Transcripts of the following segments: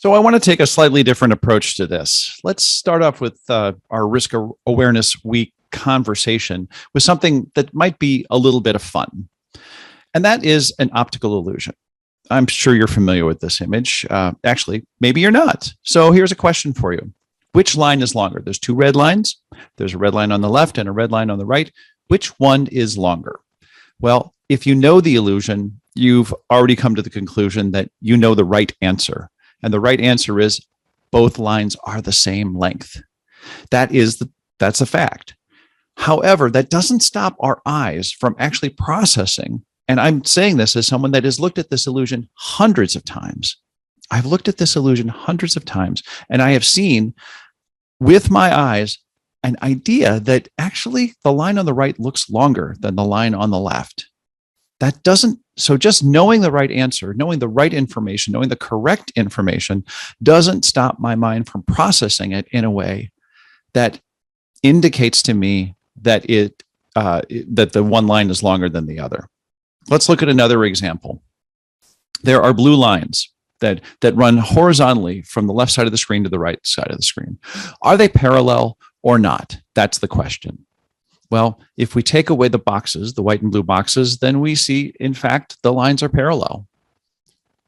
So I want to take a slightly different approach to this. Let's start off with our Risk Awareness Week conversation with something that might be a little bit of fun. And that is an optical illusion. I'm sure you're familiar with this image. Actually, maybe you're not. So here's a question for you. Which line is longer? There's two red lines. There's a red line on the left and a red line on the right. Which one is longer? Well, if you know the illusion, you've already come to the conclusion that you know the right answer. And the right answer is both lines are the same length. That's a fact. However, that doesn't stop our eyes from actually processing. And I'm saying this as someone that has looked at this illusion hundreds of times. I've looked at this illusion hundreds of times, and I have seen with my eyes an idea that actually the line on the right looks longer than the line on the left. So just knowing the right answer, knowing the right information, knowing the correct information doesn't stop my mind from processing it in a way that indicates to me that that the one line is longer than the other. Let's look at another example. There are blue lines that run horizontally from the left side of the screen to the right side of the screen. Are they parallel or not? That's the question. Well, if we take away the boxes, the white and blue boxes, then we see, in fact, the lines are parallel.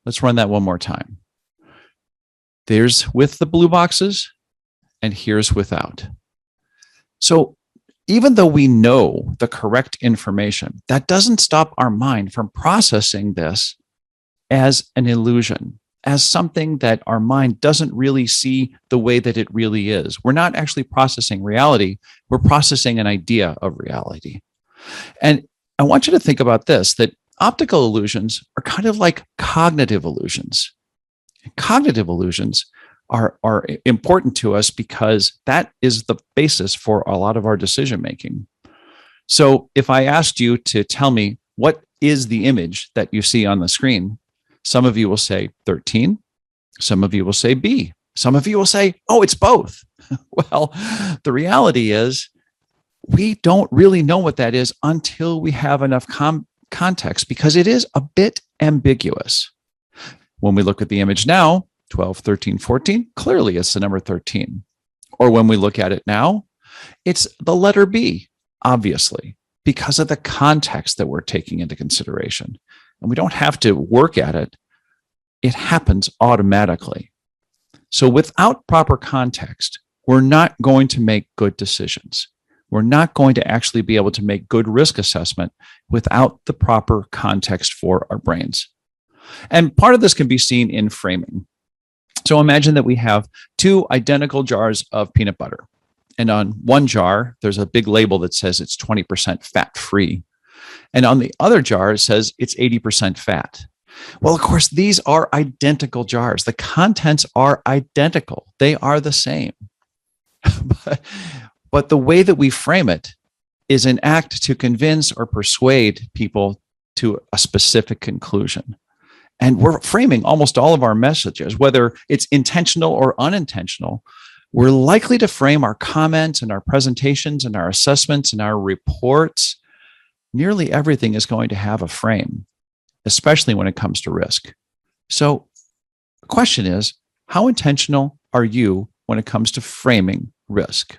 Let's run that one more time. There's with the blue boxes, and here's without. So even though we know the correct information, that doesn't stop our mind from processing this as an illusion, as something that our mind doesn't really see the way that it really is. We're not actually processing reality. We're processing an idea of reality. And I want you to think about this, that optical illusions are kind of like cognitive illusions. Cognitive illusions are important to us because that is the basis for a lot of our decision making. So if I asked you to tell me what is the image that you see on the screen, some of you will say 13. Some of you will say B. Some of you will say, oh, it's both. Well, the reality is we don't really know what that is until we have enough context, because it is a bit ambiguous. When we look at the image now, 12, 13, 14, clearly it's the number 13. Or when we look at it now, it's the letter B, obviously, because of the context that we're taking into consideration. And we don't have to work at it. It happens automatically. So without proper context, we're not going to make good decisions. We're not going to actually be able to make good risk assessment without the proper context for our brains. And part of this can be seen in framing. So imagine that we have two identical jars of peanut butter. And on one jar, there's a big label that says it's 20% fat-free. And on the other jar, it says it's 80% fat. Well, of course, these are identical jars. The contents are identical. They are the same. But the way that we frame it is an act to convince or persuade people to a specific conclusion. And we're framing almost all of our messages, whether it's intentional or unintentional. We're likely to frame our comments and our presentations and our assessments and our reports. Nearly everything is going to have a frame, especially when it comes to risk. So the question is, how intentional are you when it comes to framing risk?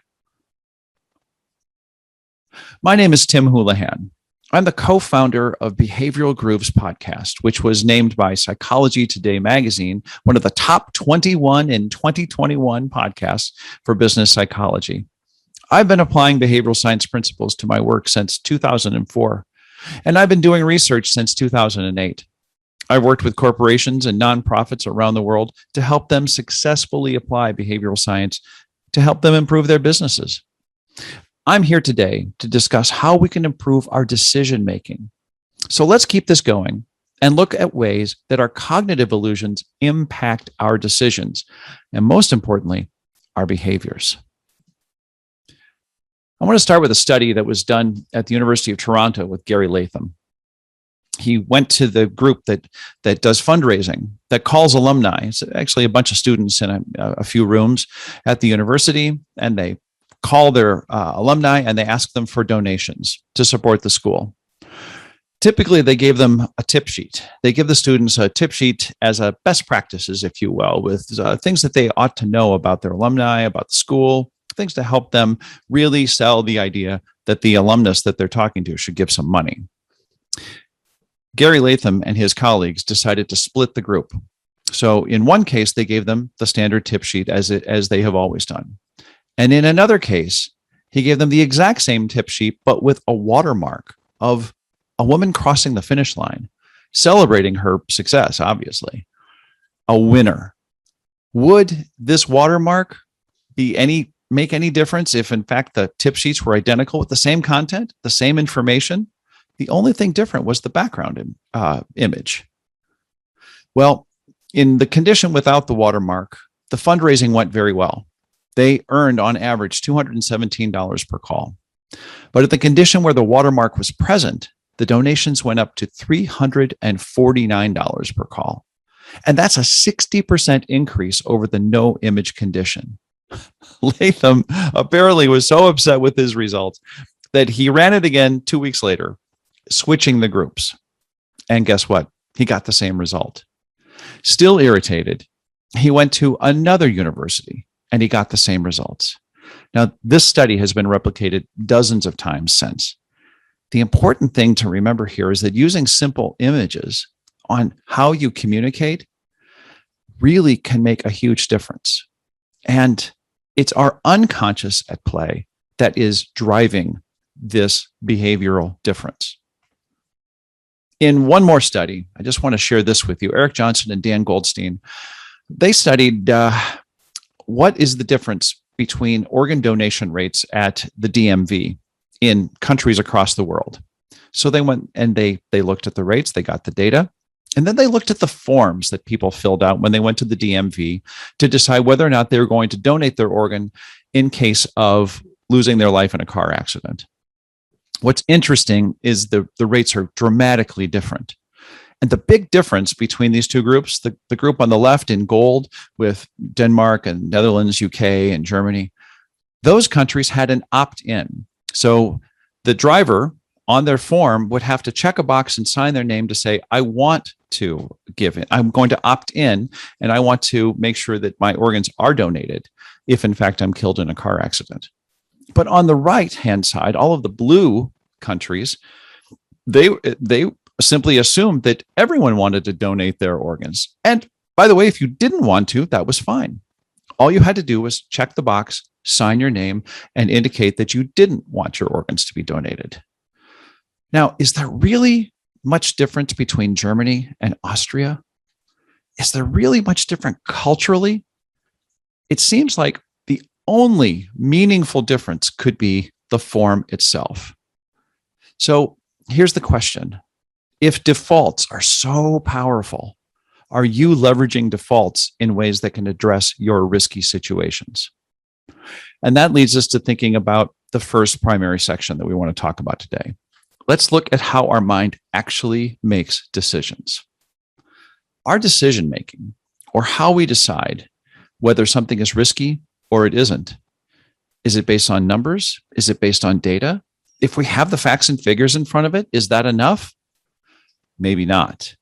My name is Tim Houlihan. I'm the co-founder of Behavioral Grooves podcast, which was named by Psychology Today magazine one of the top 21 in 2021 podcasts for business psychology. I've been applying behavioral science principles to my work since 2004, and I've been doing research since 2008. I've worked with corporations and nonprofits around the world to help them successfully apply behavioral science to help them improve their businesses. I'm here today to discuss how we can improve our decision making. So let's keep this going and look at ways that our cognitive illusions impact our decisions, and most importantly, our behaviors. I want to start with a study that was done at the University of Toronto with Gary Latham. He went to the group that does fundraising, that calls alumni. It's actually a bunch of students in a few rooms at the university, and they call their alumni and they ask them for donations to support the school. Typically, they gave them a tip sheet. They give the students a tip sheet as a best practices, if you will, with things that they ought to know about their alumni, about the school, things to help them really sell the idea that the alumnus that they're talking to should give some money. Gary Latham and his colleagues decided to split the group. So in one case, they gave them the standard tip sheet as they have always done. And in another case, he gave them the exact same tip sheet, but with a watermark of a woman crossing the finish line, celebrating her success, obviously. A winner. Would this watermark make any difference if, in fact, the tip sheets were identical with the same content, the same information? The only thing different was the background image. Well, in the condition without the watermark, the fundraising went very well. They earned, on average, $217 per call. But at the condition where the watermark was present, the donations went up to $349 per call. And that's a 60% increase over the no image condition. Latham apparently was so upset with his results that he ran it again 2 weeks later, switching the groups. And guess what? He got the same result. Still irritated, he went to another university and he got the same results. Now, this study has been replicated dozens of times since. The important thing to remember here is that using simple images on how you communicate really can make a huge difference. And it's our unconscious at play that is driving this behavioral difference. In one more study, I just want to share this with you. Eric Johnson and Dan Goldstein, they studied what is the difference between organ donation rates at the DMV in countries across the world. So they went and they looked at the rates, they got the data, and then they looked at the forms that people filled out when they went to the DMV to decide whether or not they were going to donate their organ in case of losing their life in a car accident. What's interesting is the rates are dramatically different. And the big difference between these two groups, the group on the left in gold with Denmark and Netherlands, UK, and Germany, those countries had an opt-in. So the driver on their form would have to check a box and sign their name to say, I want to give it. I'm going to opt in, and I want to make sure that my organs are donated if, in fact, I'm killed in a car accident. But on the right-hand side, all of the blue countries, they simply assumed that everyone wanted to donate their organs. And by the way, if you didn't want to, that was fine. All you had to do was check the box, sign your name, and indicate that you didn't want your organs to be donated. Now, is there really much difference between Germany and Austria? Is there really much different culturally? It seems like the only meaningful difference could be the form itself. So here's the question. If defaults are so powerful, are you leveraging defaults in ways that can address your risky situations? And that leads us to thinking about the first primary section that we want to talk about today. Let's look at how our mind actually makes decisions. Our decision making, or how we decide whether something is risky or it isn't, is it based on numbers? Is it based on data? If we have the facts and figures in front of it, is that enough? Maybe not.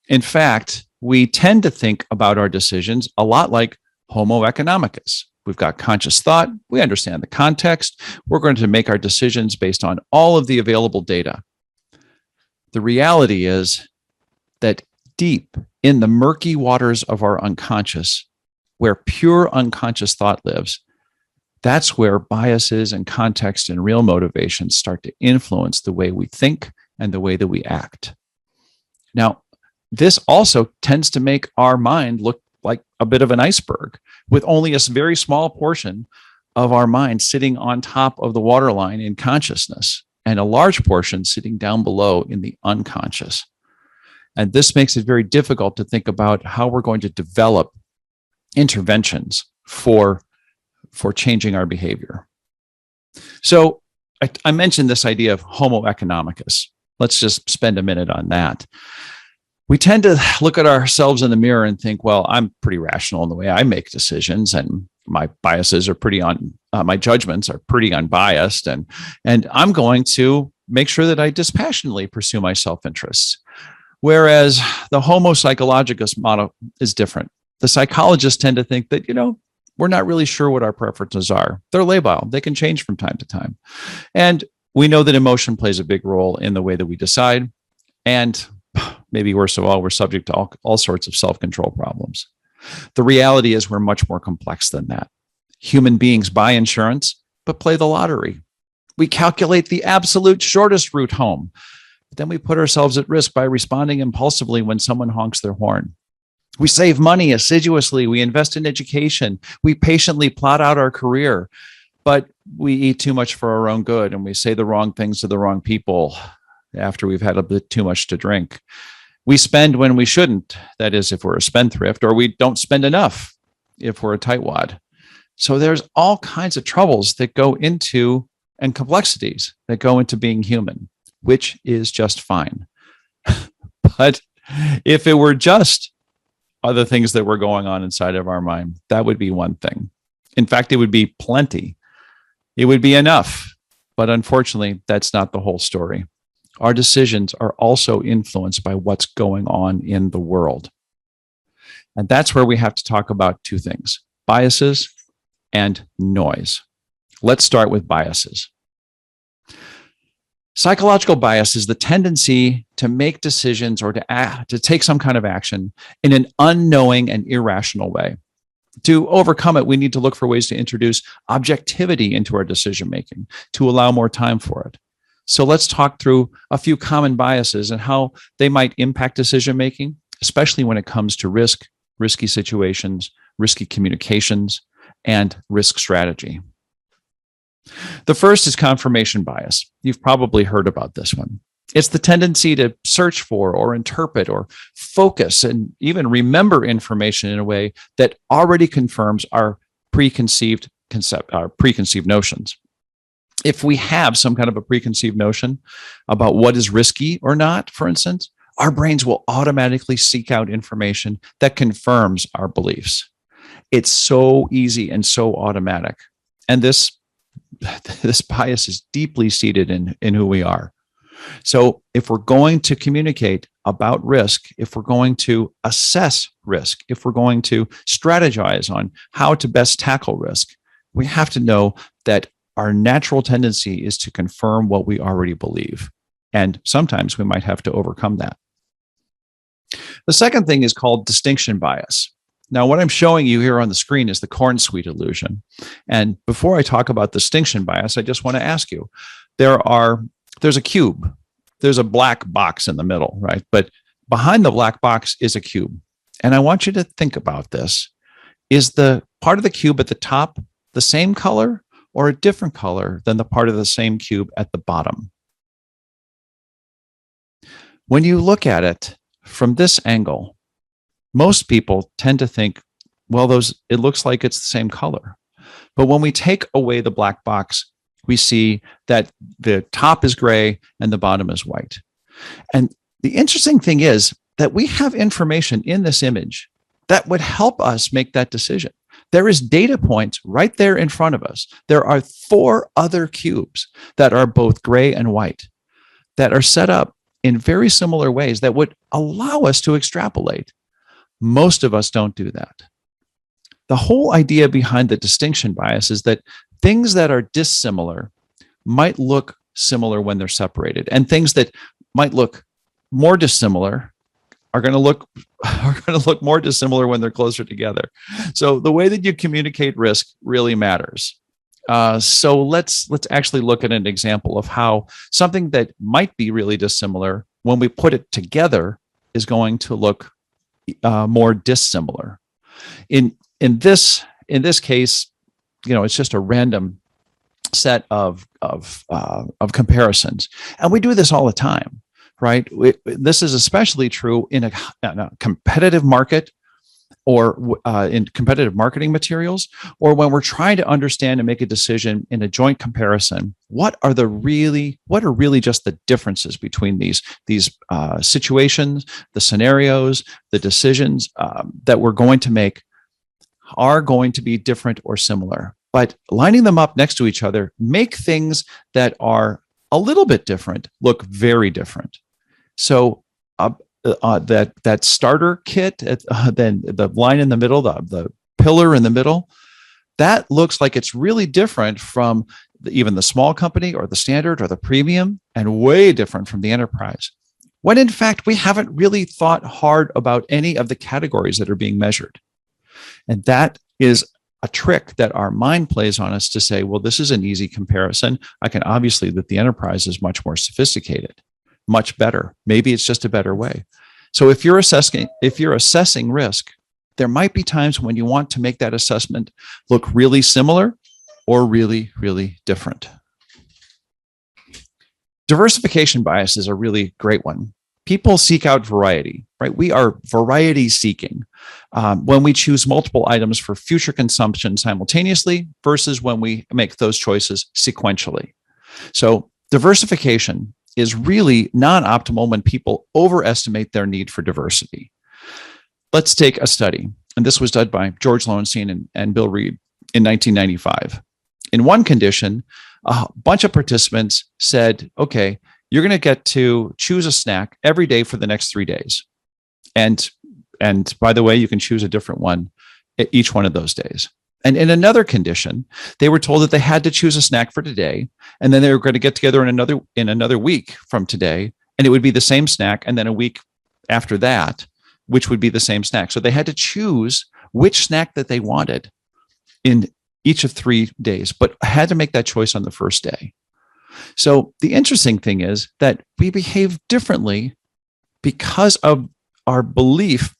In fact, we tend to think about our decisions a lot like Homo economicus. We've got conscious thought. We understand the context. We're going to make our decisions based on all of the available data. The reality is that deep in the murky waters of our unconscious, where pure unconscious thought lives, that's where biases and context and real motivations start to influence the way we think and the way that we act. Now, this also tends to make our mind look like a bit of an iceberg, with only a very small portion of our mind sitting on top of the waterline in consciousness, and a large portion sitting down below in the unconscious. And this makes it very difficult to think about how we're going to develop interventions for changing our behavior. So I mentioned this idea of Homo economicus. Let's just spend a minute on that. We tend to look at ourselves in the mirror and think, well, I'm pretty rational in the way I make decisions, and my biases are my judgments are pretty unbiased, and I'm going to make sure that I dispassionately pursue my self-interests. Whereas the Homo psychologicus model is different. The psychologists tend to think that, we're not really sure what our preferences are. They're labile. They can change from time to time. And we know that emotion plays a big role in the way that we decide. And maybe worst of all, we're subject to all sorts of self-control problems. The reality is we're much more complex than that. Human beings buy insurance, but play the lottery. We calculate the absolute shortest route home. But then we put ourselves at risk by responding impulsively when someone honks their horn. We save money assiduously. We invest in education. We patiently plot out our career, but we eat too much for our own good, and we say the wrong things to the wrong people after we've had a bit too much to drink. We spend when we shouldn't, that is, if we're a spendthrift, or we don't spend enough if we're a tightwad. So there's all kinds of troubles that go into, and complexities that go into being human, which is just fine. But if it were just other things that were going on inside of our mind, that would be one thing. In fact, it would be plenty. It would be enough. But unfortunately, that's not the whole story. Our decisions are also influenced by what's going on in the world. And that's where we have to talk about two things: biases and noise. Let's start with biases. Psychological bias is the tendency to make decisions or to take some kind of action in an unknowing and irrational way. To overcome it, we need to look for ways to introduce objectivity into our decision-making to allow more time for it. So let's talk through a few common biases and how they might impact decision-making, especially when it comes to risk, risky situations, risky communications, and risk strategy. The first is confirmation bias. You've probably heard about this one. It's the tendency to search for or interpret or focus and even remember information in a way that already confirms our preconceived notions. If we have some kind of a preconceived notion about what is risky or not, for instance, our brains will automatically seek out information that confirms our beliefs. It's so easy and so automatic. And this bias is deeply seated in who we are. So if we're going to communicate about risk, if we're going to assess risk, if we're going to strategize on how to best tackle risk, we have to know that our natural tendency is to confirm what we already believe. And sometimes we might have to overcome that. The second thing is called distinction bias. Now, what I'm showing you here on the screen is the corn sweet illusion. And before I talk about distinction bias, I just want to ask you, there's a cube. There's a black box in the middle, right? But behind the black box is a cube. And I want you to think about this. Is the part of the cube at the top the same color or a different color than the part of the same cube at the bottom? When you look at it from this angle, most people tend to think, well, it looks like it's the same color. But when we take away the black box, we see that the top is gray and the bottom is white. And the interesting thing is that we have information in this image that would help us make that decision. There is data points right there in front of us. There are 4 other cubes that are both gray and white that are set up in very similar ways that would allow us to extrapolate. Most of us don't do that. The whole idea behind the distinction bias is that things that are dissimilar might look similar when they're separated, and things that might look more dissimilar are going to look more dissimilar when they're closer together. So the way that you communicate risk really matters. So let's actually look at an example of how something that might be really dissimilar, when we put it together, is going to look more dissimilar. In this case, it's just a random set of comparisons, and we do this all the time, right? This is especially true in a competitive market, or in competitive marketing materials, or when we're trying to understand and make a decision in a joint comparison. What are really just the differences between these situations, the scenarios, the decisions that we're going to make are going to be different or similar, but lining them up next to each other make things that are a little bit different look very different. So that starter kit, then the line in the middle, the pillar in the middle, that looks like it's really different from even the small company or the standard or the premium, and way different from the enterprise. When in fact, we haven't really thought hard about any of the categories that are being measured. And that is a trick that our mind plays on us to say, well, this is an easy comparison. I can obviously that the enterprise is much more sophisticated, much better. Maybe it's just a better way. So if you're assessing risk, there might be times when you want to make that assessment look really similar or really, really different. Diversification bias is a really great one. People seek out variety, right? We are variety seeking when we choose multiple items for future consumption simultaneously versus when we make those choices sequentially. So diversification is really non-optimal when people overestimate their need for diversity. Let's take a study, and this was done by George Lowenstein and Bill Reed in 1995. In one condition, a bunch of participants said, okay, you're going to get to choose a snack every day for the next 3 days. And by the way, you can choose a different one each one of those days. And in another condition, they were told that they had to choose a snack for today, and then they were going to get together in another week from today, and it would be the same snack, and then a week after that, which would be the same snack. So they had to choose which snack that they wanted in each of 3 days, but had to make that choice on the first day. So the interesting thing is that we behave differently because of our belief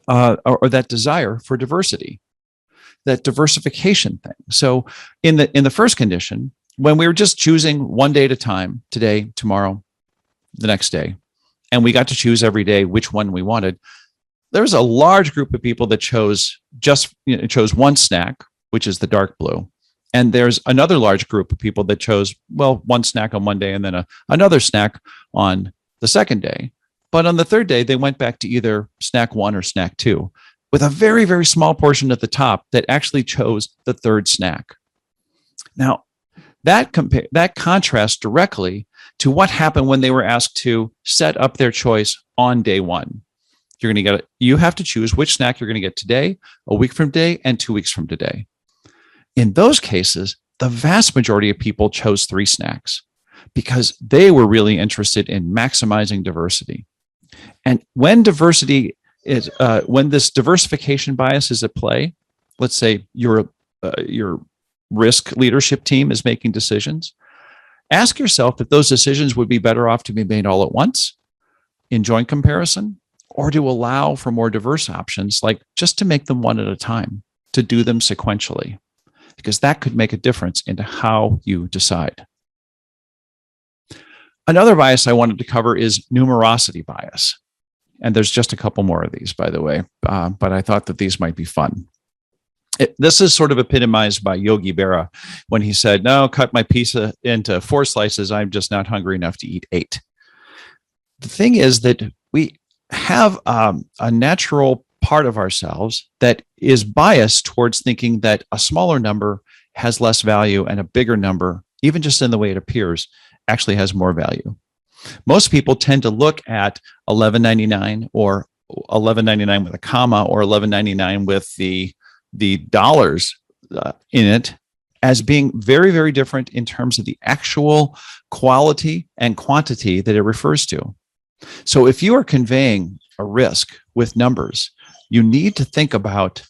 or that desire for diversity, that diversification thing. So in the first condition, when we were just choosing one day at a time, today, tomorrow, the next day, and we got to choose every day which one we wanted, there was a large group of people that chose one snack, which is the dark blue. And there's another large group of people that chose, well, one snack on one day and then another snack on the second day. But on the third day, they went back to either snack one or snack two, with a very, very small portion at the top that actually chose the third snack. Now, that contrasts directly to what happened when they were asked to set up their choice on day one. You have to choose which snack you're going to get today, a week from today, and 2 weeks from today. In those cases, the vast majority of people chose 3 snacks because they were really interested in maximizing diversity. And when when this diversification bias is at play, let's say your risk leadership team is making decisions, ask yourself if those decisions would be better off to be made all at once in joint comparison, or to allow for more diverse options, like just to make them one at a time, to do them sequentially, because that could make a difference into how you decide. Another bias I wanted to cover is numerosity bias. And there's just a couple more of these, by the way, but I thought that these might be fun. This is sort of epitomized by Yogi Berra when he said, no, cut my pizza into 4 slices. I'm just not hungry enough to eat 8. The thing is that we have a natural part of ourselves that is biased towards thinking that a smaller number has less value and a bigger number, even just in the way it appears, actually has more value. Most people tend to look at $11.99 or $11.99 with a comma or $11.99 with the dollars in it as being very, very different in terms of the actual quality and quantity that it refers to. So if you are conveying a risk with numbers, you need to think about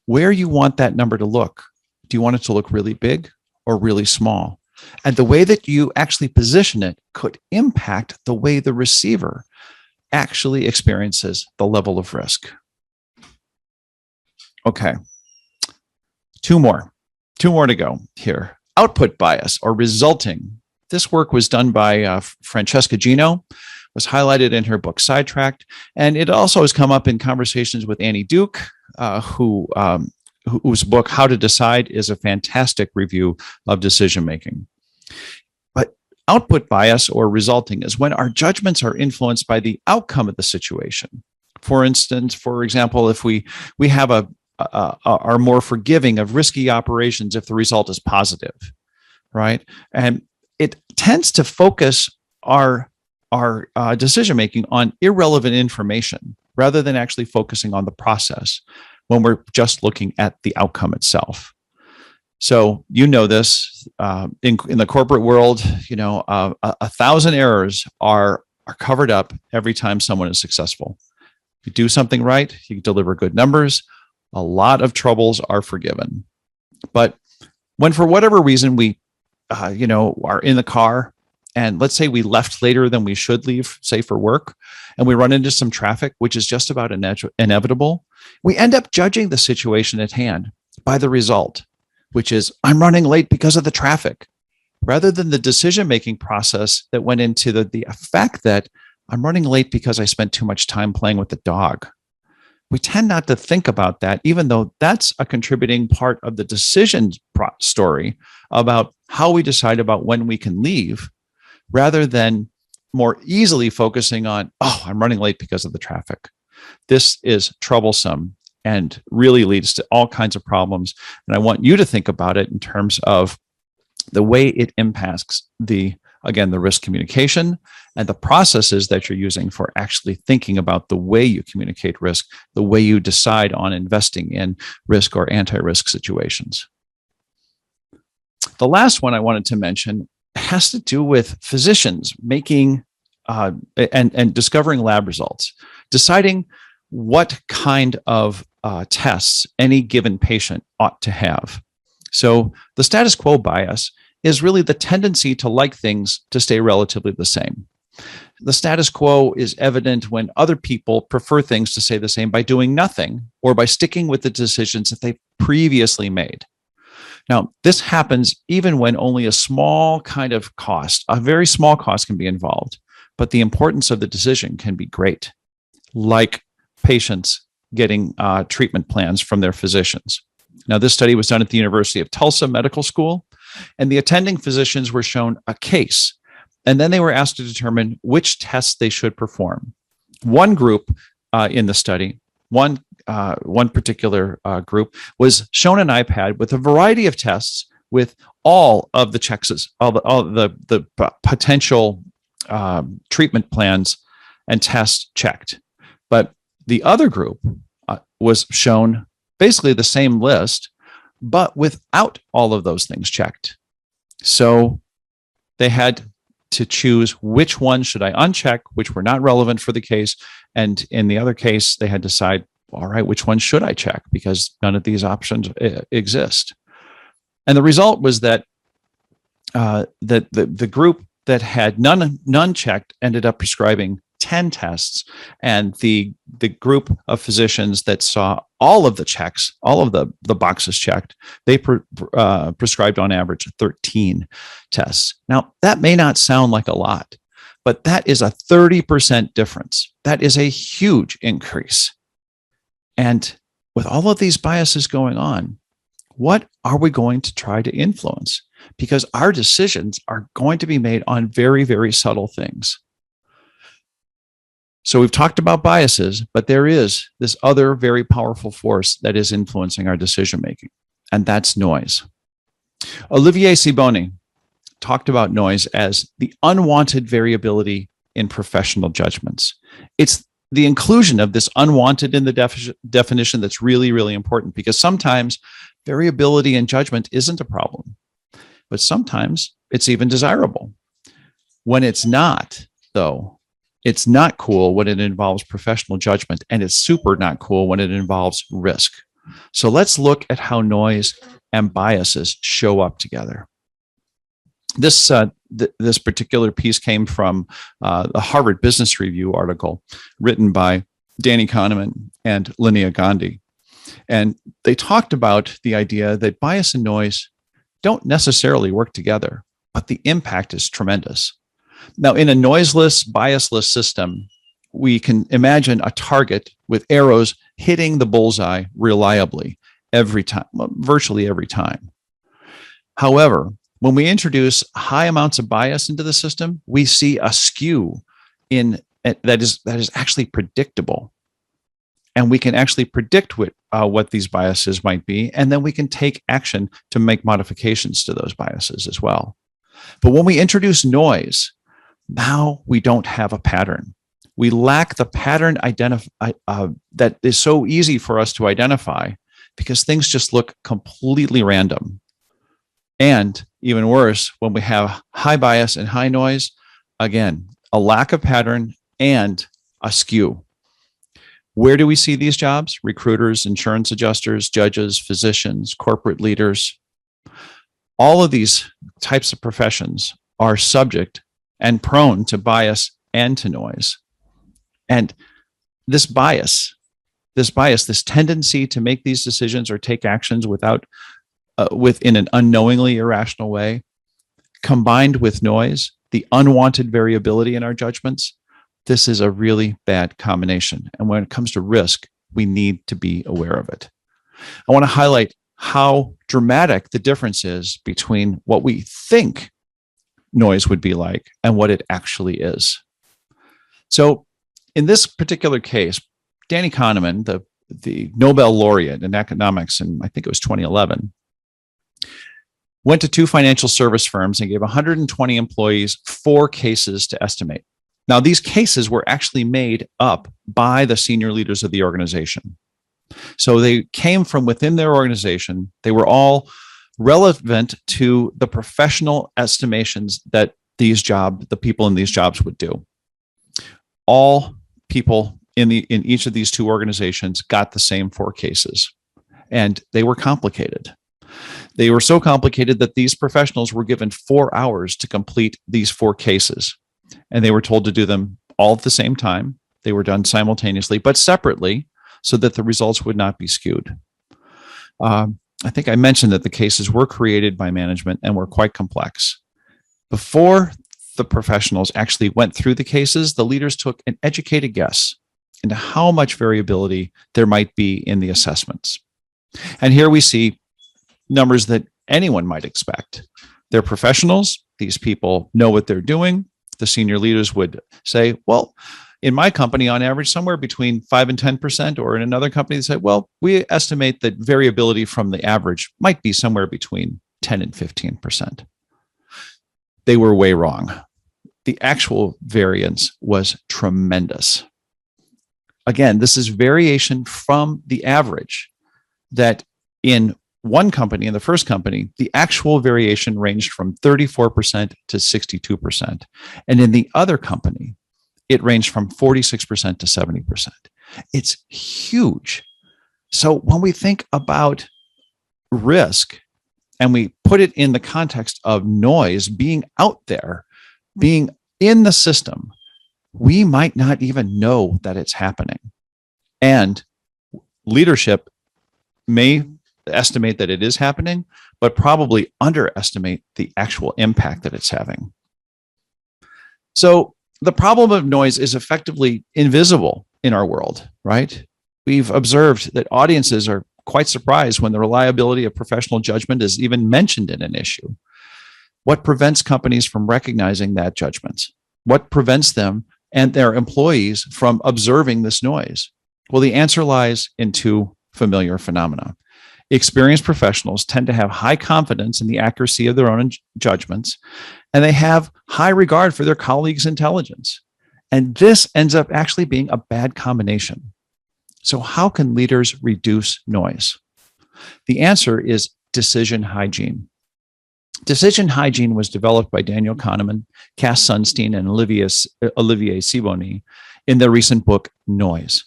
where you want that number to look. Do you want it to look really big or really small? And the way that you actually position it could impact the way the receiver actually experiences the level of risk. Okay, two more to go here. Output bias or resulting. This work was done by Francesca Gino, was highlighted in her book Sidetracked, and it also has come up in conversations with Annie Duke, whose book How to Decide is a fantastic review of decision making. But output bias or resulting is when our judgments are influenced by the outcome of the situation. For instance, for example, if we have are more forgiving of risky operations if the result is positive, right? And it tends to focus our decision making on irrelevant information rather than actually focusing on the process when we're just looking at the outcome itself. So you know this in the corporate world, 1,000 errors are covered up every time someone is successful. If you do something right, you deliver good numbers. A lot of troubles are forgiven. But when for whatever reason we, are in the car, and let's say we left later than we should leave, say for work, and we run into some traffic, which is just about inevitable, we end up judging the situation at hand by the result, which is I'm running late because of the traffic, rather than the decision-making process that went into the fact that I'm running late because I spent too much time playing with the dog. We tend not to think about that, even though that's a contributing part of the decision story about how we decide about when we can leave, rather than more easily focusing on, I'm running late because of the traffic. This is troublesome and really leads to all kinds of problems. And I want you to think about it in terms of the way it impacts the risk communication and the processes that you're using for actually thinking about the way you communicate risk, the way you decide on investing in risk or anti-risk situations. The last one I wanted to mention has to do with physicians making and discovering lab results, deciding what kind of tests any given patient ought to have. So the status quo bias is really the tendency to like things to stay relatively the same. The status quo is evident when other people prefer things to stay the same by doing nothing or by sticking with the decisions that they previously made. Now, this happens even when only a small kind of cost, a very small cost can be involved, but the importance of the decision can be great, like patients getting treatment plans from their physicians. Now, this study was done at the University of Tulsa Medical School, and the attending physicians were shown a case, and then they were asked to determine which tests they should perform. One group in the study, one particular group, was shown an iPad with a variety of tests with all of the checks, all the potential treatment plans and tests checked. But the other group was shown basically the same list, but without all of those things checked. So they had to choose which one should I uncheck, which were not relevant for the case. And in the other case, they had to decide, all right, which one should I check? Because none of these options exist. And the result was that the group that had none checked ended up prescribing 10 tests, and the group of physicians that saw all of the checks, all of the boxes checked, they prescribed on average 13 tests. Now, that may not sound like a lot, but that is a 30% difference. That is a huge increase. And with all of these biases going on, what are we going to try to influence? Because our decisions are going to be made on very, very subtle things. So we've talked about biases, but there is this other very powerful force that is influencing our decision-making, and that's noise. Olivier Sibony talked about noise as the unwanted variability in professional judgments. It's the inclusion of this unwanted in the definition that's really, really important, because sometimes variability in judgment isn't a problem, but sometimes it's even desirable. When it's not, though, it's not cool when it involves professional judgment, and it's super not cool when it involves risk. So let's look at how noise and biases show up together. This particular piece came from the Harvard Business Review article written by Danny Kahneman and Linnea Gandhi. And they talked about the idea that bias and noise don't necessarily work together, but the impact is tremendous. Now, in a noiseless, biasless system, we can imagine a target with arrows hitting the bullseye reliably every time, virtually every time. However, when we introduce high amounts of bias into the system, we see a skew that is actually predictable. And we can actually predict what these biases might be, and then we can take action to make modifications to those biases as well. But when we introduce noise, now we don't have a pattern. We lack the pattern that is so easy for us to identify because things just look completely random. And even worse, when we have high bias and high noise, again, a lack of pattern and a skew. Where do we see these jobs? Recruiters, insurance adjusters, judges, physicians, corporate leaders. All of these types of professions are subject and prone to bias and to noise. And this this tendency to make these decisions or take actions within an unknowingly irrational way, combined with noise, the unwanted variability in our judgments, this is a really bad combination. And when it comes to risk, we need to be aware of it. I want to highlight how dramatic the difference is between what we think noise would be like and what it actually is. So in this particular case, Danny Kahneman, the Nobel laureate in economics in, I think it was 2011, went to two financial service firms and gave 120 employees 4 cases to estimate. Now, these cases were actually made up by the senior leaders of the organization. So they came from within their organization. They were all relevant to the professional estimations that the people in these jobs would do. All people in each of these two organizations got the same 4 cases, and they were complicated. They were so complicated that these professionals were given 4 hours to complete these 4 cases, and they were told to do them all at the same time. They were done simultaneously, but separately, so that the results would not be skewed. I think I mentioned that the cases were created by management and were quite complex. Before the professionals actually went through the cases, the leaders took an educated guess into how much variability there might be in the assessments. And here we see numbers that anyone might expect. They're professionals. These people know what they're doing. The senior leaders would say, well, in my company, on average, somewhere between 5 and 10%, or in another company, they say, well, we estimate that variability from the average might be somewhere between 10 and 15%. They were way wrong. The actual variance was tremendous. Again, this is variation from the average that in one company, in the first company, the actual variation ranged from 34% to 62%. And in the other company, it ranged from 46% to 70%. It's huge. So when we think about risk and we put it in the context of noise being out there, being in the system, we might not even know that it's happening. And leadership may estimate that it is happening, but probably underestimate the actual impact that it's having. So the problem of noise is effectively invisible in our world, right? We've observed that audiences are quite surprised when the reliability of professional judgment is even mentioned in an issue. What prevents companies from recognizing that judgment? What prevents them and their employees from observing this noise? Well, the answer lies in 2 familiar phenomena. Experienced professionals tend to have high confidence in the accuracy of their own judgments, and they have high regard for their colleagues' intelligence. And this ends up actually being a bad combination. So how can leaders reduce noise? The answer is decision hygiene. Decision hygiene was developed by Daniel Kahneman, Cass Sunstein, and Olivier Sibony in their recent book, Noise.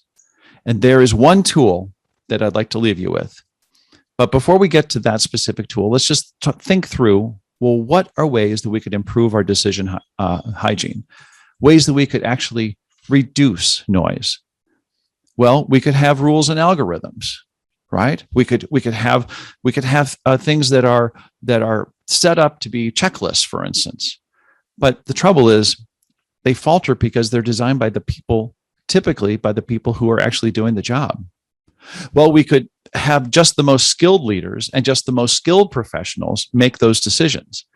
And there is one tool that I'd like to leave you with. But before we get to that specific tool, let's just think through, well, what are ways that we could improve our decision hygiene? Ways that we could actually reduce noise? Well, we could have rules and algorithms, right? We could have things that are set up to be checklists, for instance. But the trouble is, they falter because they're designed by the people, typically by the people who are actually doing the job. Well, we could have just the most skilled leaders and just the most skilled professionals make those decisions.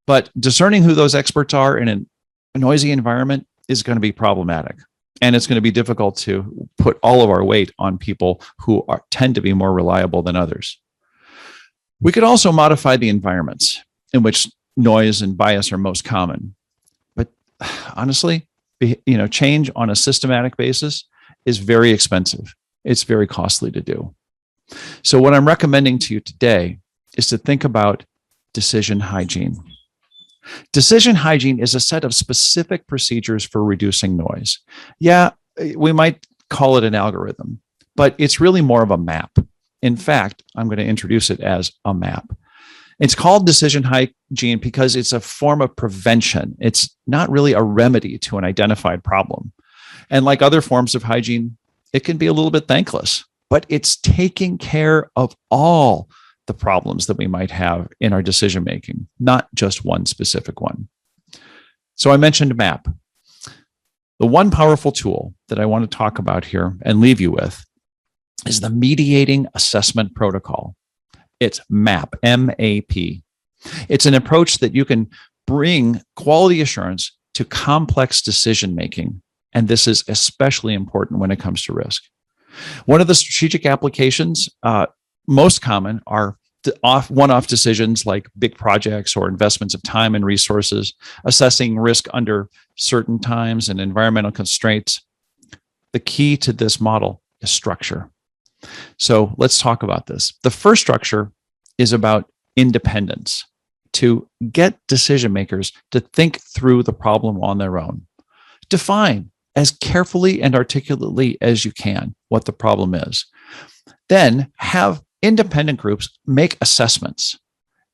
But discerning who those experts are in a noisy environment is going to be problematic. And it's going to be difficult to put all of our weight on people who tend to be more reliable than others. We could also modify the environments in which noise and bias are most common. But honestly, change on a systematic basis is very expensive. It's very costly to do. So what I'm recommending to you today is to think about decision hygiene. Decision hygiene is a set of specific procedures for reducing noise. Yeah, we might call it an algorithm, but it's really more of a map. In fact, I'm going to introduce it as a map. It's called decision hygiene because it's a form of prevention. It's not really a remedy to an identified problem. And like other forms of hygiene, it can be a little bit thankless, but it's taking care of all the problems that we might have in our decision making, not just one specific one. So I mentioned MAP. The one powerful tool that I want to talk about here and leave you with is the mediating assessment protocol. It's MAP, M-A-P. It's an approach that you can bring quality assurance to complex decision making. And this is especially important when it comes to risk. One of the strategic applications, most common, are one-off decisions like big projects or investments of time and resources, assessing risk under certain times and environmental constraints. The key to this model is structure. So let's talk about this. The first structure is about independence, to get decision makers to think through the problem on their own. Define as carefully and articulately as you can what the problem is. Then have independent groups make assessments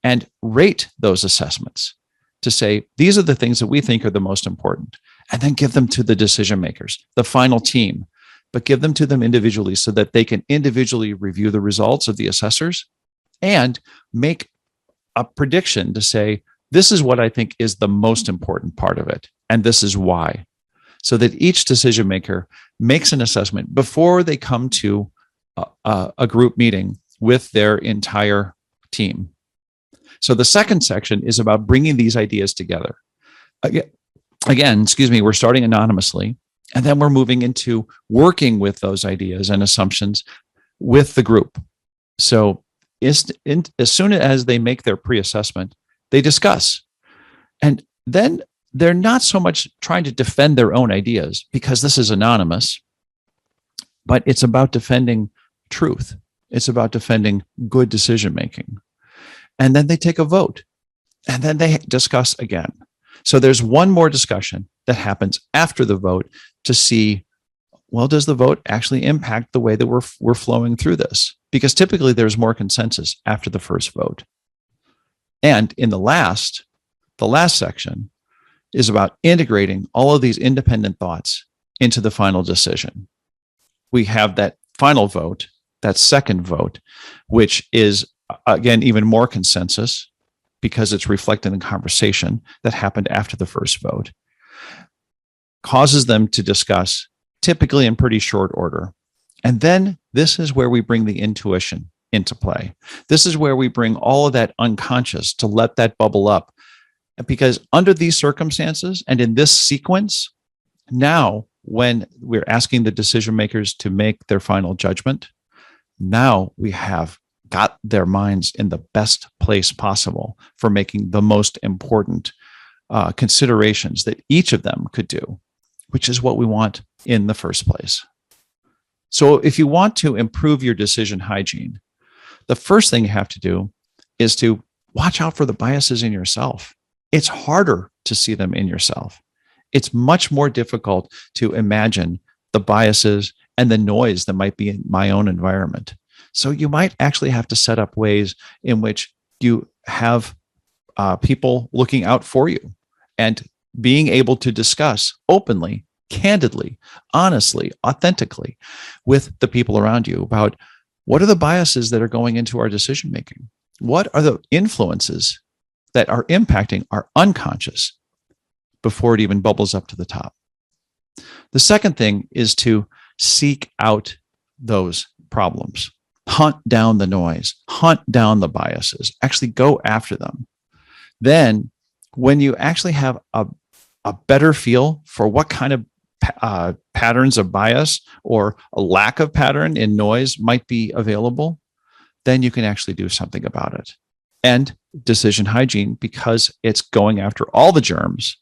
and rate those assessments to say, these are the things that we think are the most important, and then give them to the decision makers, the final team, but give them to them individually so that they can individually review the results of the assessors and make a prediction to say, this is what I think is the most important part of it, and this is why. So that each decision maker makes an assessment before they come to a group meeting with their entire team. So the second section is about bringing these ideas together. Again, we're starting anonymously, and then we're moving into working with those ideas and assumptions with the group. So as soon as they make their pre-assessment, they discuss. And then they're not so much trying to defend their own ideas because this is anonymous, but it's about defending truth. It's about defending good decision-making. And then they take a vote, and then they discuss again. So there's one more discussion that happens after the vote to see, well, does the vote actually impact the way that we're flowing through this? Because typically there's more consensus after the first vote. And in the last section is about integrating all of these independent thoughts into the final decision. We have that final vote, that second vote, which is, again, even more consensus because it's reflecting the conversation that happened after the first vote, causes them to discuss, typically in pretty short order. And then this is where we bring the intuition into play. This is where we bring all of that unconscious to let that bubble up. Because under these circumstances and in this sequence, now when we're asking the decision makers to make their final judgment, now we have got their minds in the best place possible for making the most important considerations that each of them could do, which is what we want in the first place. So if you want to improve your decision hygiene, the first thing you have to do is to watch out for the biases in yourself. It's harder to see them in yourself. It's much more difficult to imagine the biases and the noise that might be in my own environment. So you might actually have to set up ways in which you have people looking out for you and being able to discuss openly, candidly, honestly, authentically with the people around you about what are the biases that are going into our decision making? What are the influences that are impacting our unconscious before it even bubbles up to the top? The second thing is to seek out those problems. Hunt down the noise, hunt down the biases, actually go after them. Then when you actually have a better feel for what kind of patterns of bias or a lack of pattern in noise might be available, then you can actually do something about it. And decision hygiene, because it's going after all the germs.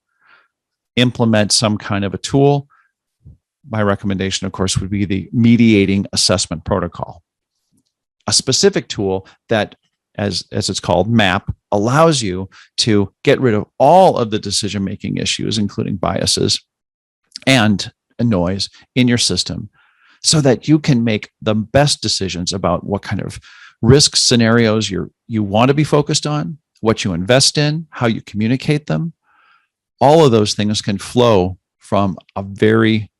Implement some kind of a tool. My recommendation, of course, would be the mediating assessment protocol, a specific tool that, as it's called, MAP, allows you to get rid of all of the decision-making issues, including biases and noise in your system, so that you can make the best decisions about what kind of risk scenarios you want to be focused on, what you invest in, how you communicate them. All of those things can flow from a very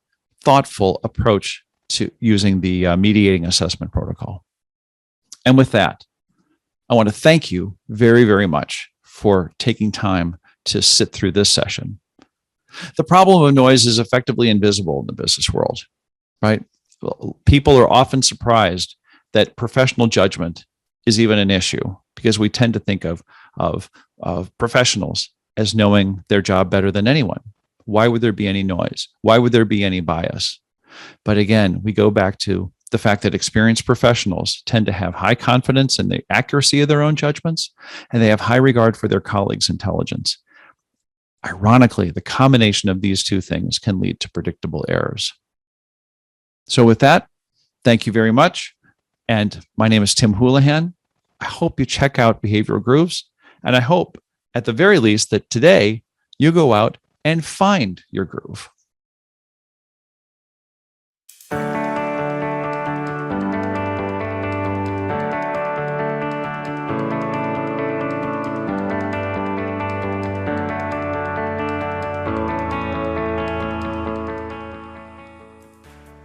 thoughtful approach to using the mediating assessment protocol. And with that, I want to thank you very, very much for taking time to sit through this session. The problem of noise is effectively invisible in the business world, right? People are often surprised that professional judgment is even an issue, because we tend to think of professionals as knowing their job better than anyone. Why would there be any noise? Why would there be any bias? But again, we go back to the fact that experienced professionals tend to have high confidence in the accuracy of their own judgments, and they have high regard for their colleagues' intelligence. Ironically, the combination of these two things can lead to predictable errors. So with that, thank you very much. And my name is Tim Houlihan. I hope you check out Behavioral Grooves. And I hope, at the very least, that today you go out and find your groove.